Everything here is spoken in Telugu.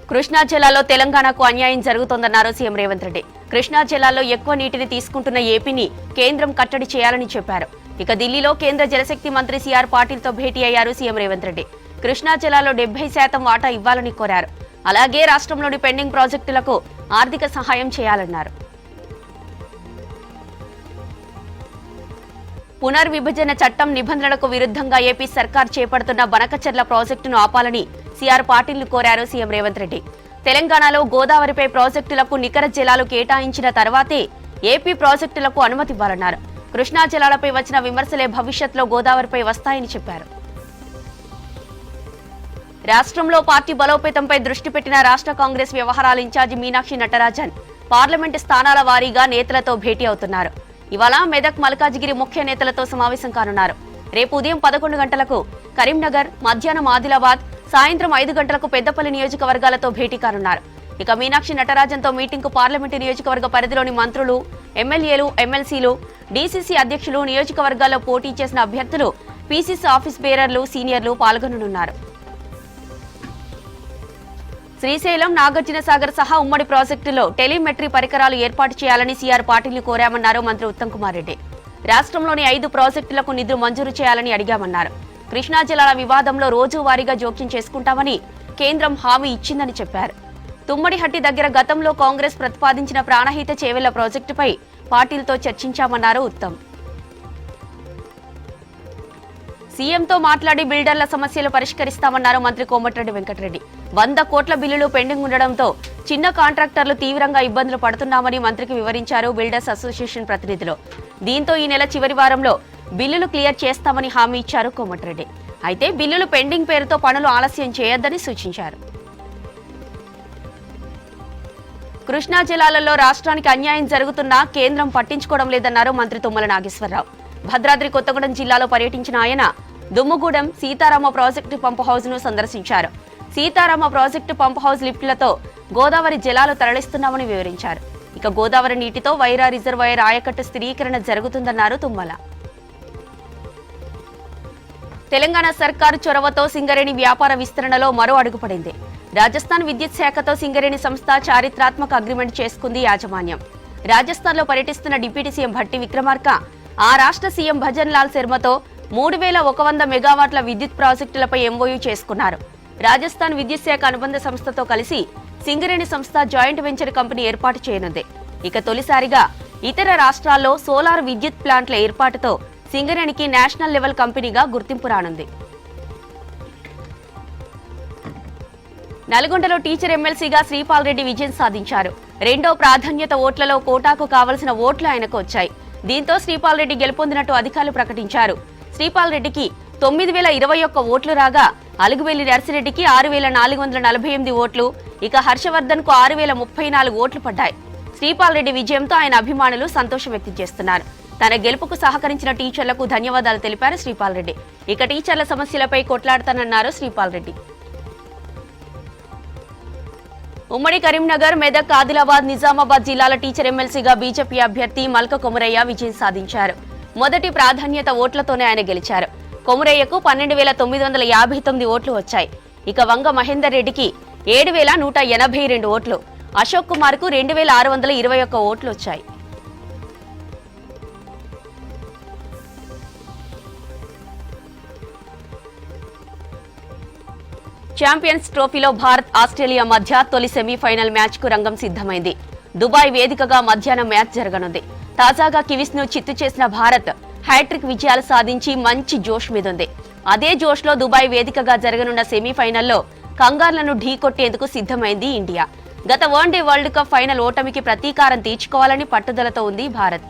కృష్ణా జిల్లాలో తెలంగాణకు అన్యాయం జరుగుతోందన్నారు సీఎం రేవంత్ రెడ్డి. కృష్ణా జిల్లాలో ఎక్కువ నీటిని తీసుకుంటున్న ఏపీని కేంద్రం కట్టడి చేయాలని చెప్పారు. ఇక ఢిల్లీలో కేంద్ర జలశక్తి మంత్రి సిఆర్ పాటిల్తో భేటీ అయ్యారు సీఎం రేవంత్ రెడ్డి. కృష్ణా జిల్లాలో 70% వాటా ఇవ్వాలని కోరారు. అలాగే రాష్ట్రంలోని పెండింగ్ ప్రాజెక్టులకు ఆర్థిక సహాయం చేయాలన్నారు. పునర్విభజన చట్టం నిబంధనలకు విరుద్ధంగా ఏపీ సర్కార్ చేపడుతున్న బనకచెర్ల ప్రాజెక్టును ఆపాలని సిఆర్ పాటిల్ను కోరారు సీఎం రేవంత్ రెడ్డి. తెలంగాణలో గోదావరిపై ప్రాజెక్టులకు నికర జలాలు కేటాయించిన తర్వాతే ఏపీ ప్రాజెక్టులకు అనుమతి ఇవ్వాలన్నారు. కృష్ణా జలాలపై వచ్చిన విమర్శలే భవిష్యత్తులో గోదావరిపై వస్తాయని చెప్పారు. రాష్ట్రంలో పార్టీ బలోపేతంపై దృష్టి పెట్టిన రాష్ట్ర కాంగ్రెస్ వ్యవహారాల ఇన్ఛార్జి మీనాక్షి నటరాజన్ పార్లమెంటు స్థానాల వారీగా నేతలతో భేటీ అవుతున్నారు. ఇవాళ మెదక్, మల్కాజిగిరి ముఖ్య నేతలతో సమావేశం కానున్నారు. రేపు ఉదయం 11 గంటలకు కరీంనగర్, మధ్యాహ్నం ఆదిలాబాద్, సాయంత్రం 5 గంటలకు పెద్దపల్లి నియోజకవర్గాలతో భేటీ కానున్నారు. ఇక మీనాక్షి నటరాజన్తో మీటింగ్కు పార్లమెంటు నియోజకవర్గ పరిధిలోని మంత్రులు, ఎమ్మెల్యేలు, ఎమ్మెల్సీలు, డీసీసీ అధ్యక్షులు, నియోజకవర్గాల్లో పోటీ చేసిన అభ్యర్థులు, పీసీసీ ఆఫీస్ బేరర్లు, సీనియర్లు పాల్గొననున్నారు. శ్రీశైలం, నాగార్జునసాగర్ సహా ఉమ్మడి ప్రాజెక్టులో టెలిమెట్రీ పరికరాలు ఏర్పాటు చేయాలని సీఆర్ పాటిల్ని కోరామన్నారు మంత్రి ఉత్తమ్ కుమార్ రెడ్డి. రాష్ట్రంలోని 5 ప్రాజెక్టులకు నిధులు మంజూరు చేయాలని అడిగామన్నారు. కృష్ణా జలాల వివాదంలో రోజువారీగా జోక్యం చేసుకుంటామని కేంద్రం హామీ ఇచ్చిందని చెప్పారు. తుమ్మడిహట్టి దగ్గర గతంలో కాంగ్రెస్ ప్రతిపాదించిన ప్రాణహిత చేవెళ్ల ప్రాజెక్టుపై పాటిల్తో చర్చించామన్నారు ఉత్తమ్. సీఎంతో మాట్లాడి బిల్డర్ల సమస్యలు పరిష్కరిస్తామన్నారు మంత్రి కోమటిరెడ్డి వెంకటరెడ్డి. 100 కోట్ల బిల్లులు పెండింగ్ ఉండడంతో చిన్న కాంట్రాక్టర్లు తీవ్రంగా ఇబ్బందులు పడుతున్నామని మంత్రికి వివరించారు బిల్డర్స్ అసోసియేషన్ ప్రతినిధులు. దీంతో ఈ నెల చివరి వారంలో బిల్లులు క్లియర్ చేస్తామని హామీ ఇచ్చారు కోమటిరెడ్డి. అయితే బిల్లులు పెండింగ్ పేరుతో పనులు ఆలస్యం చేయొద్దని సూచించారు. కృష్ణా జలాలలో రాష్ట్రానికి అన్యాయం జరుగుతున్నా కేంద్రం పట్టించుకోవడం లేదన్నారు మంత్రి తుమ్మల నాగేశ్వరరావు. భద్రాద్రి కొత్తగూడెం జిల్లాలో పర్యటించిన ఆయన Dummugudem Sitarama project pump house ను సందర్శించారు. సీతారామ ప్రాజెక్టు పంప్ హౌస్ లిఫ్టులతో గోదావరి జలాలు తరలిస్తున్నామని వివరించారు. ఇక గోదావరి నీటితో వైరా రిజర్వాయర్ ఆయకట్టు స్థిరీకరణ జరుగుతుందన్నారు తుమ్మల. తెలంగాణ సర్కారు చొరవతో సింగరేణి వ్యాపార విస్తరణలో మరో అడుగుపడింది. రాజస్థాన్ విద్యుత్ శాఖతో సింగరేణి సంస్థ చారిత్రాత్మక అగ్రిమెంట్ చేసుకుంది యాజమాన్యం. రాజస్థాన్ లో పర్యటిస్తున్న డిప్యూటీ సీఎం భట్టి విక్రమార్క ఆ రాష్ట్ర సీఎం భజన్ లాల్ శర్మతో 3100 మెగావాట్ల విద్యుత్ ప్రాజెక్టులపై ఎంఓయూ చేసుకున్నారు. రాజస్థాన్ విద్యుత్ శాఖ అనుబంధ సంస్థతో కలిసి సింగరేణి సంస్థ జాయింట్ వెంచర్ కంపెనీ ఏర్పాటు చేయనుంది. ఇక తొలిసారిగా ఇతర రాష్ట్రాల్లో సోలార్ విద్యుత్ ప్లాంట్ల ఏర్పాటుతో సింగరేణికి నేషనల్ లెవెల్ కంపెనీగా గుర్తింపు రానుంది. నల్గొండలో టీచర్ ఎమ్మెల్సీగా శ్రీపాల్ రెడ్డి విజయం సాధించారు. 2వ ప్రాధాన్యత ఓట్లలో కోటాకు కావలసిన ఓట్లు ఆయనకు వచ్చాయి. దీంతో శ్రీపాల్ రెడ్డి గెలుపొందినట్టు అధికారులు ప్రకటించారు. శ్రీపాల్ రెడ్డికి 9021 ఓట్లు రాగా అలుగువెల్లి నర్సిరెడ్డికి 6448 ఓట్లు, ఇక హర్షవర్ధన్ కు 6034 ఓట్లు పడ్డాయి. శ్రీపాల్ రెడ్డి విజయంతో ఆయన అభిమానులు సంతోషం వ్యక్తం చేస్తున్నారు. తన గెలుపుకు సహకరించిన టీచర్లకు ధన్యవాదాలు తెలిపారు శ్రీపాల్ రెడ్డి. ఇక టీచర్ల సమస్యలపై కొట్లాడతానన్నారు శ్రీపాల్ రెడ్డి. ఉమ్మడి కరీంనగర్, మెదక్, ఆదిలాబాద్, నిజామాబాద్ జిల్లాల టీచర్ ఎమ్మెల్సీగా బీజేపీ అభ్యర్థి మల్క కొమురయ్య విజయం సాధించారు. మొదటి ప్రాధాన్యత ఓట్లతోనే ఆయన గెలిచారు. కొమురయ్యకు 12959 ఓట్లు వచ్చాయి. ఇక వంగ మహేందర్ రెడ్డికి 7182 ఓట్లు, అశోక్ కుమార్ కు 2621 ఓట్లు వచ్చాయి. ఛాంపియన్స్ ట్రోఫీలో భారత్, ఆస్ట్రేలియా మధ్య తొలి సెమీఫైనల్ మ్యాచ్ కు రంగం సిద్ధమైంది. దుబాయ్ వేదికగా మధ్యాహ్నం మ్యాచ్ జరగనుంది. తాజాగా కివీస్ ను చిత్తు చేసిన భారత్ హ్యాట్రిక్ విజయాలు సాధించి మంచి జోష్ మీదుంది. అదే జోష్ లో దుబాయ్ వేదికగా జరగనున్న సెమీఫైనల్లో కంగార్లను ఢీకొట్టేందుకు సిద్ధమైంది ఇండియా. గత వన్డే వరల్డ్ కప్ ఫైనల్ ఓటమికి ప్రతీకారం తీర్చుకోవాలని పట్టుదలతో ఉంది భారత్.